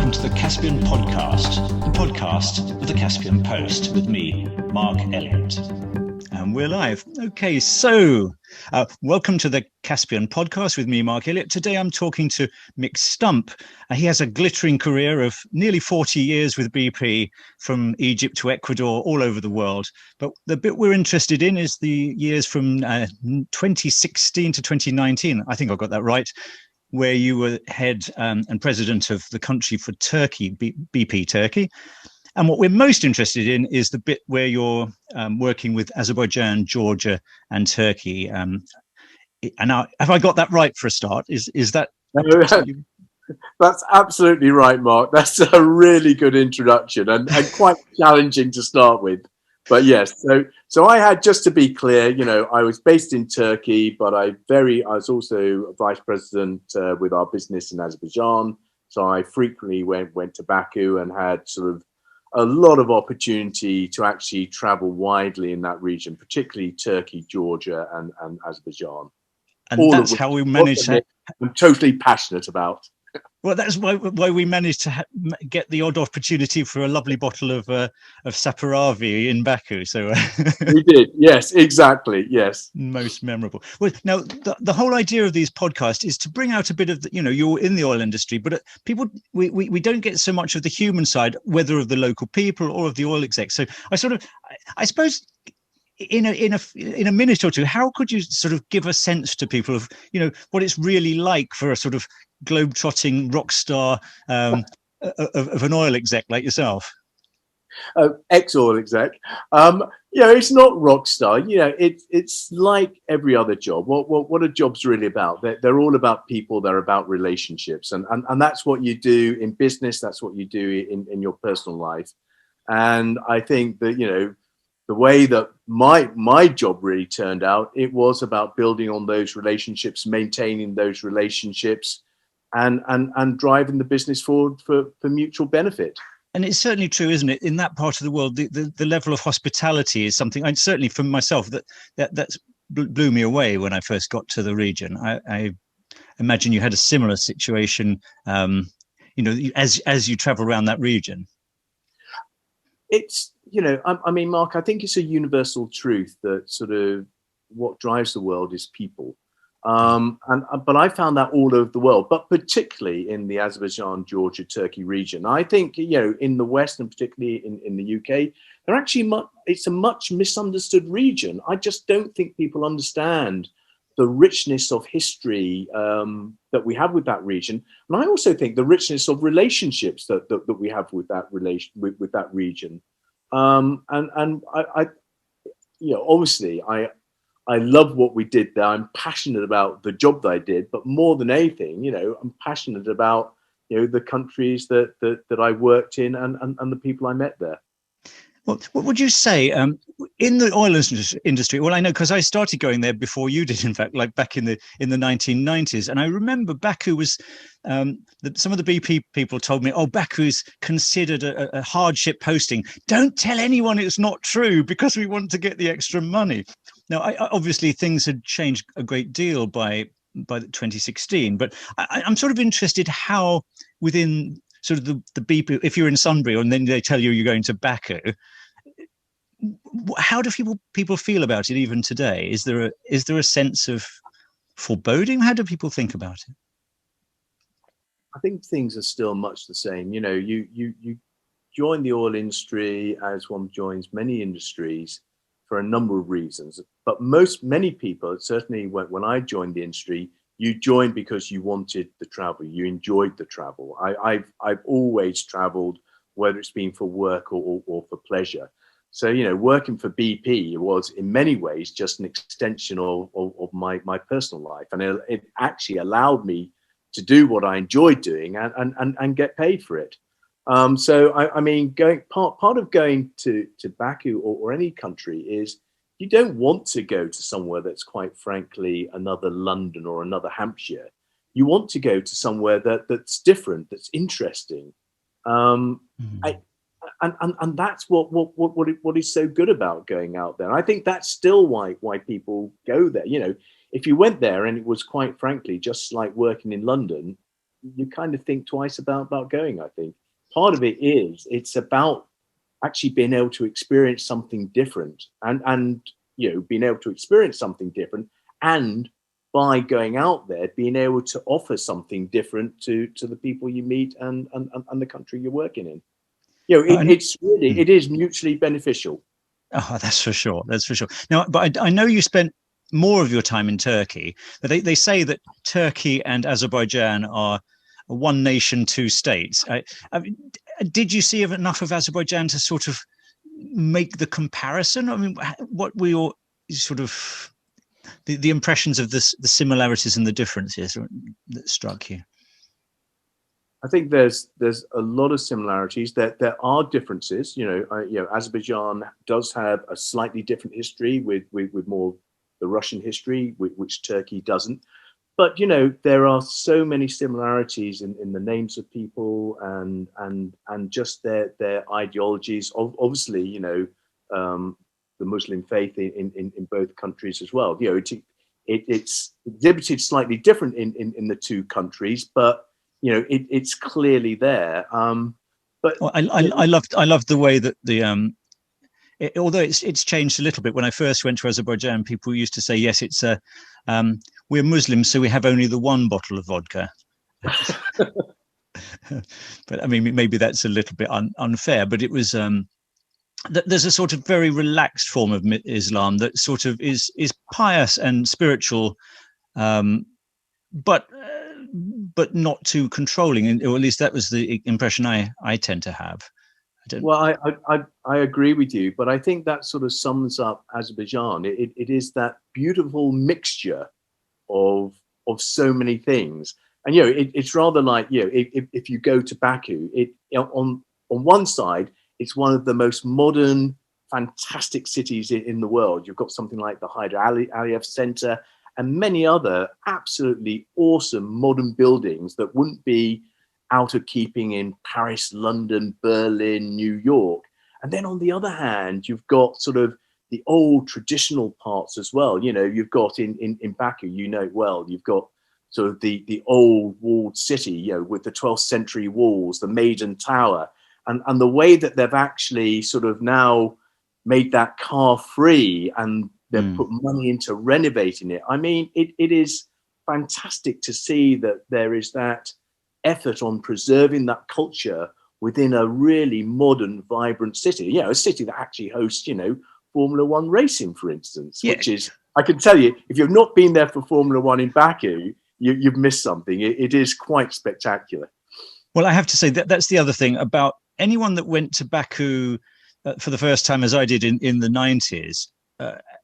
welcome to the Caspian Podcast, the podcast of the Caspian Post with me, Mark Elliott. And we're live. Okay, so welcome to the Caspian Podcast with me, Mark Elliott. Today I'm talking to Mick Stump. He has a glittering career of nearly 40 years with BP, from Egypt to Ecuador, all over the world. But the bit we're interested in is the years from 2016 to 2019. I think I got that right, where you were head and president of the country for Turkey, BP Turkey. And what we're most interested in is the bit where you're working with Azerbaijan, Georgia, and Turkey. And now, have I got that right for a start? Is that? That's absolutely right, Mark. That's a really good introduction and quite challenging to start with. But yes, so I had, just to be clear, I was based in Turkey, but I was also a vice president with our business in Azerbaijan. So I frequently went to Baku and had sort of a lot of opportunity to actually travel widely in that region, particularly Turkey, Georgia, and Azerbaijan. And all that's how we managed to. I'm totally passionate about. Well, that's why we managed to get the odd opportunity for a lovely bottle of Saperavi in Baku. So we did, yes, exactly, yes. Most memorable. Well, now the whole idea of these podcasts is to bring out a bit of you're in the oil industry, but people we don't get so much of the human side, whether of the local people or of the oil execs. So I suppose. In a minute or two, how could you sort of give a sense to people of what it's really like for a sort of globe-trotting rock star of an oil exec like yourself? Ex-oil exec. It's not rock star. It's like every other job. What are jobs really about? They're all about people. They're about relationships, and that's what you do in business. That's what you do in your personal life. And I think that the way that my job really turned out, it was about building on those relationships, maintaining those relationships, and driving the business forward for mutual benefit. And it's certainly true, isn't it? In that part of the world, the level of hospitality is something, and certainly for myself, that blew me away when I first got to the region. I imagine you had a similar situation, as you travel around that region. It's Mark, I think it's a universal truth that sort of what drives the world is people. But I found that all over the world, but particularly in the Azerbaijan, Georgia, Turkey region. I think, in the West and particularly in the UK, it's a much misunderstood region. I just don't think people understand the richness of history that we have with that region. And I also think the richness of relationships that we have with that with that region. Obviously I love what we did there. I'm passionate about the job that I did, but more than anything, I'm passionate about, the countries that I worked in and the people I met there. Well, what would you say in the oil industry? Well, I know because I started going there before you did, in fact, like back in the 1990s. And I remember Baku was some of the BP people told me, Baku's considered a hardship posting. Don't tell anyone it's not true because we want to get the extra money. Now, obviously, things had changed a great deal by 2016. But I'm sort of interested how within sort of the BP, if you're in Sunbury and then they tell you're going to Baku, how do people feel about it even today? Is there a sense of foreboding? How do people think about it? I think things are still much the same. You join the oil industry as one joins many industries for a number of reasons. But many people, certainly when I joined the industry, you joined because you wanted the travel. You enjoyed the travel. I've always traveled, whether it's been for work or for pleasure. So, working for BP was in many ways just an extension of my personal life. And it actually allowed me to do what I enjoyed doing and get paid for it. So, part of going to Baku or any country is you don't want to go to somewhere that's quite frankly another London or another Hampshire. You want to go to somewhere that's different, that's interesting. And that's what is so good about going out there. I think that's still why people go there. If you went there and it was quite frankly just like working in London, you kind of think twice about going. I think part of it's about actually being able to experience something different, and being able to experience something different, and by going out there, being able to offer something different to the people you meet and the country you're working in. It is mutually beneficial. Oh, that's for sure. That's for sure. Now, but I know you spent more of your time in Turkey. But they say that Turkey and Azerbaijan are one nation, two states. Did you see enough of Azerbaijan to sort of make the comparison? I mean, what were your sort of the impressions of the similarities and the differences that struck you? I think there's a lot of similarities. There are differences. Azerbaijan does have a slightly different history with more the Russian history, which Turkey doesn't. But there are so many similarities in the names of people and just their ideologies. Obviously, the Muslim faith in both countries as well. It's exhibited slightly different in the two countries, but it's clearly there. But I loved the way that although it's changed a little bit. When I first went to Azerbaijan, people used to say, yes, it's we're Muslims, so we have only the one bottle of vodka. But I mean, maybe that's a little bit unfair, but it was there's a sort of very relaxed form of Islam that sort of is pious and spiritual, but not too controlling, or at least that was the impression I tend to have. Well, I agree with you, but I think that sort of sums up Azerbaijan. It is that beautiful mixture of so many things, and it's rather like if you go to Baku, on one side it's one of the most modern, fantastic cities in the world. You've got something like the Hyder Aliyev Center and many other absolutely awesome modern buildings that wouldn't be out of keeping in Paris, London, Berlin, New York. And then on the other hand, you've got sort of the old traditional parts as well. You've got in Baku, you've got sort of the old walled city, with the 12th century walls, the Maiden Tower, and the way that they've actually sort of now made that car free and they've put money into renovating it. I mean, it is fantastic to see that there is that effort on preserving that culture within a really modern, vibrant city. A city that actually hosts, Formula One racing, for instance, which is, I can tell you, if you've not been there for Formula One in Baku, you've missed something. It is quite spectacular. Well, I have to say that's the other thing about anyone that went to Baku for the first time, as I did in the 90s.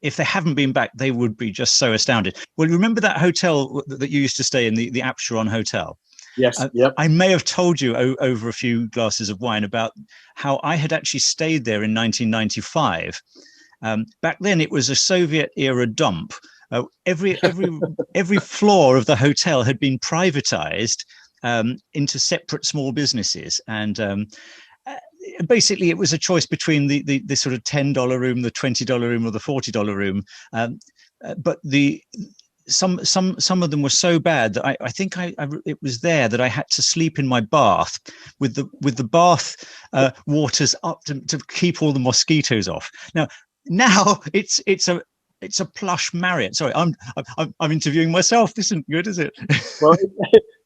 If they haven't been back, they would be just so astounded. Well, remember that hotel that you used to stay in, the Absheron Hotel? Yes. Yep. I may have told you over a few glasses of wine about how I had actually stayed there in 1995. Back then, it was a Soviet-era dump. Every floor of the hotel had been privatized into separate small businesses, and basically, it was a choice between the sort of $10 room, the $20 room, or the $40 room. But some of them were so bad that I think it was there that I had to sleep in my bath with the bath waters up to keep all the mosquitoes off. Now it's a plush Marriott. Sorry, I'm interviewing myself. This isn't good, is it? Well,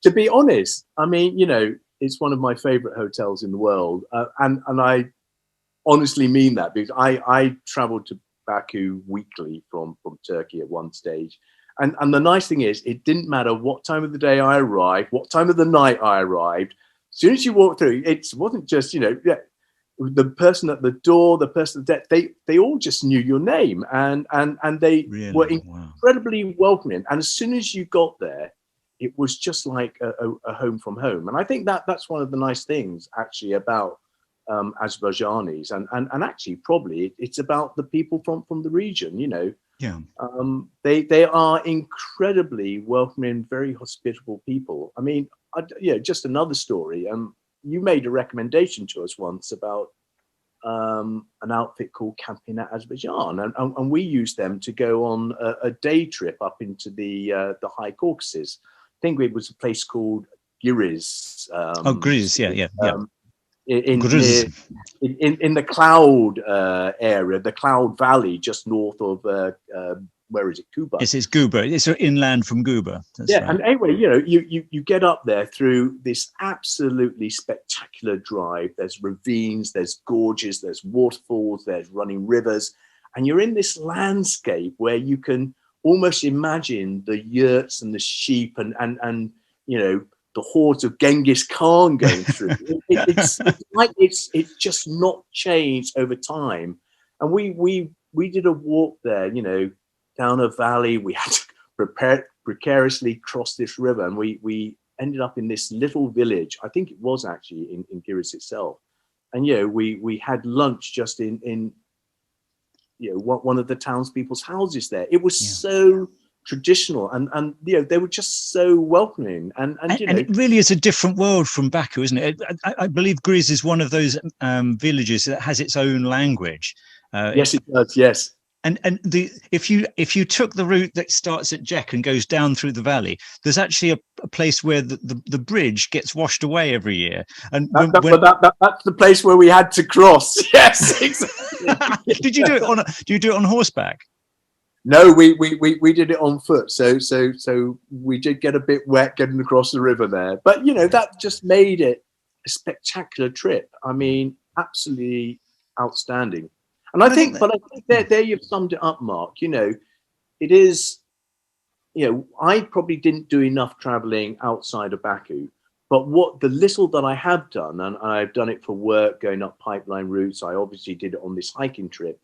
to be honest, I mean, it's one of my favorite hotels in the world, and I honestly mean that, because I traveled to Baku weekly from Turkey at one stage. And the nice thing is, it didn't matter what time of the day I arrived, what time of the night I arrived. As soon as you walked through, it wasn't just, the person at the door, the person at the desk, they all just knew your name, and they really? were incredibly welcoming. And as soon as you got there, it was just like a home from home. And I think that's one of the nice things actually about Azerbaijanis, and actually probably it's about the people from the region. Yeah. They are incredibly welcoming, very hospitable people. I mean, just another story. You made a recommendation to us once about an outfit called Camping Azerbaijan, and we used them to go on a day trip up into the High Caucasus. I think it was a place called Giris. Grizz, yeah. In Grizz. in the cloud area, the Cloud Valley, just north of where is it, Kuba? It's Guba. It's inland from Guba. That's right. And anyway, you get up there through this absolutely spectacular drive. There's ravines, there's gorges, there's waterfalls, there's running rivers, and you're in this landscape where you can almost imagine the yurts and the sheep and the hordes of Genghis Khan going through. It's like it's just not changed over time. And we did a walk there, down a valley. We had to precariously cross this river, and we ended up in this little village. I think it was actually in Giris itself. And we had lunch just in one of the townspeople's houses there. It was so traditional, and they were just so welcoming, and it really is a different world from Baku, isn't it? I believe Grizz is one of those villages that has its own language. Yes, it does. Yes. And if you took the route that starts at Jek and goes down through the valley, there's actually a place where the bridge gets washed away every year. And that's the place where we had to cross. Yes, exactly. Did you do it do you do it on horseback? No, we did it on foot. So we did get a bit wet getting across the river there. But that just made it a spectacular trip. I mean, absolutely outstanding. And I think there you've summed it up, Mark. It is, I probably didn't do enough traveling outside of Baku, but what the little that I have done, and I've done it for work, going up pipeline routes. I obviously did it on this hiking trip.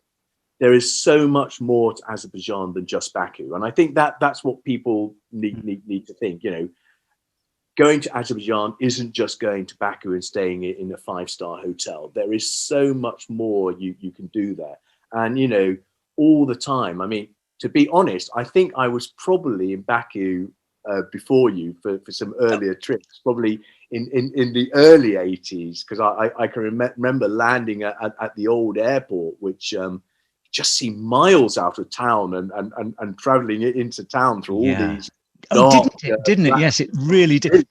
There is so much more to Azerbaijan than just Baku. And I think that's what people need to think, Going to Azerbaijan isn't just going to Baku and staying in a 5-star hotel. There is so much more you can do there. And, all the time. I mean, to be honest, I think I was probably in Baku before you for some earlier trips, probably in the early 80s, because I can remember landing at the old airport, which just seemed miles out of town and traveling into town through all these. Didn't it? Yes, it really did.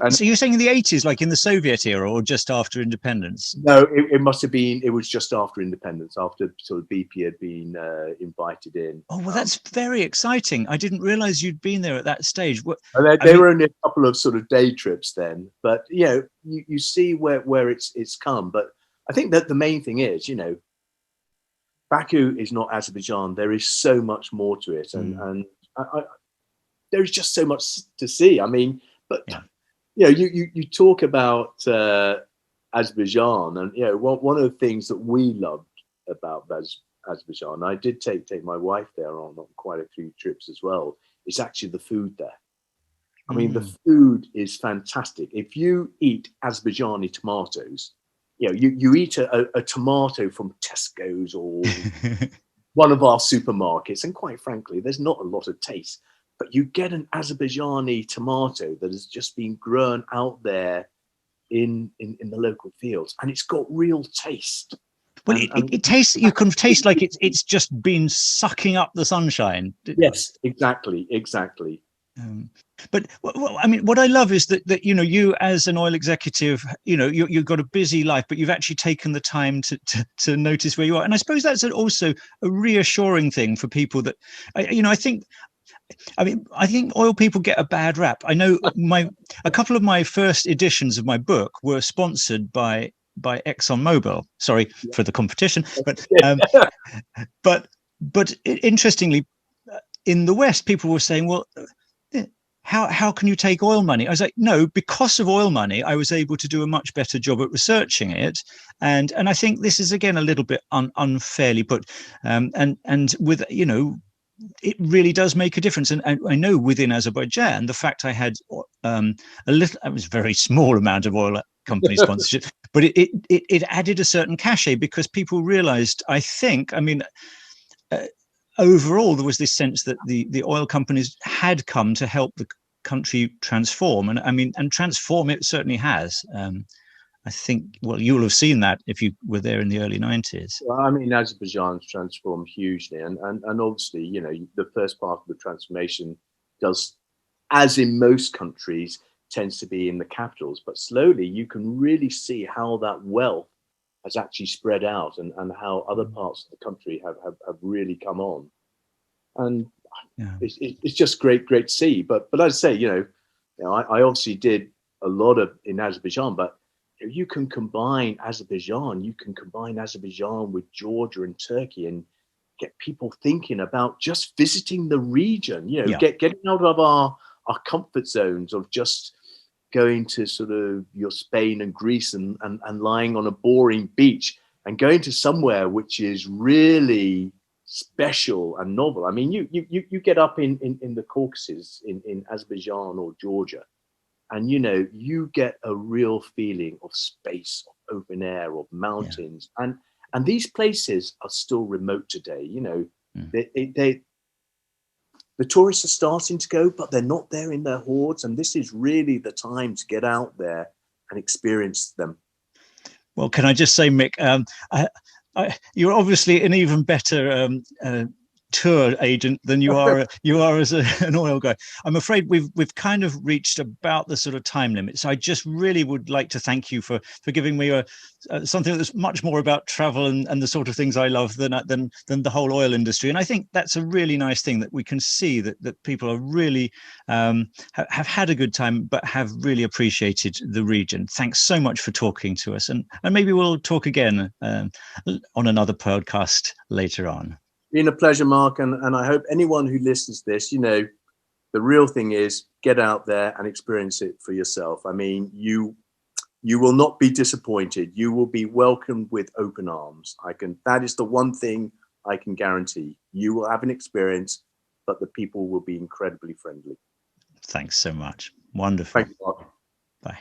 So you're saying in the 80s, like in the Soviet era, or just after independence? No, it must have been. It was just after independence, after sort of BP had been invited in. Oh well, that's very exciting. I didn't realize you'd been there at that stage. They were only a couple of sort of day trips then, but you see where it's come. But I think that the main thing is, Baku is not Azerbaijan. There is so much more to it, and there is just so much to see. I mean, but you talk about Azerbaijan, and one of the things that we loved about Azerbaijan, I did take my wife there on quite a few trips as well. It's actually the food there. I mean, the food is fantastic. If you eat Azerbaijani tomatoes, you eat a tomato from Tesco's or one of our supermarkets, and quite frankly, there's not a lot of taste. But you get an Azerbaijani tomato that has just been grown out there in the local fields, and it's got real taste. Well, it tastes. You can taste like it's just been sucking up the sunshine. Yes, exactly. But I mean, what I love is that you as an oil executive, you've got a busy life, but you've actually taken the time to notice where you are, and I suppose that's also a reassuring thing for people that, I think oil people get a bad rap. I know a couple of my first editions of my book were sponsored by ExxonMobil. Sorry for the competition, but interestingly, in the West, people were saying, well, how can you take oil money? I was like, no, because of oil money, I was able to do a much better job at researching it. And I think this is, again, a little bit unfairly put. And with, it really does make a difference. And I know within Azerbaijan, the fact I had it was a very small amount of oil company sponsorship, but it added a certain cachet because people realized, overall, there was this sense that the oil companies had come to help the country transform, and transform it certainly has. I think, well, you'll have seen that if you were there in the early 90s. Well, I mean, Azerbaijan's transformed hugely, and obviously, the first part of the transformation does, as in most countries, tends to be in the capitals, but slowly you can really see how that wealth has actually spread out, and how other parts of the country have really come on. And it's just great to see. But as I say, I obviously did a lot in Azerbaijan, but you can combine Azerbaijan with Georgia and Turkey, and get people thinking about just visiting the region, getting out of our comfort zones of just going to sort of your Spain and Greece and lying on a boring beach, and going to somewhere which is really special and novel. I mean, you get up in the Caucasus in Azerbaijan or Georgia, and you get a real feeling of space, of open air, of mountains, and these places are still remote today. The tourists are starting to go, but they're not there in their hordes, and this is really the time to get out there and experience them. Well, can I just say, Mick, you're obviously an even better tour agent than you are as an oil guy. I'm afraid we've kind of reached about the sort of time limit. So I just really would like to thank you for giving me something that's much more about travel and the sort of things I love than the whole oil industry. And I think that's a really nice thing, that we can see that people are really have had a good time, but have really appreciated the region. Thanks so much for talking to us, and maybe we'll talk again on another podcast later on. Been a pleasure, Mark, and I hope anyone who listens to this, the real thing is get out there and experience it for yourself. I mean, you will not be disappointed. You will be welcomed with open arms. That is the one thing I can guarantee. You will have an experience, but the people will be incredibly friendly. Thanks so much. Wonderful. Thank you, Mark. Bye.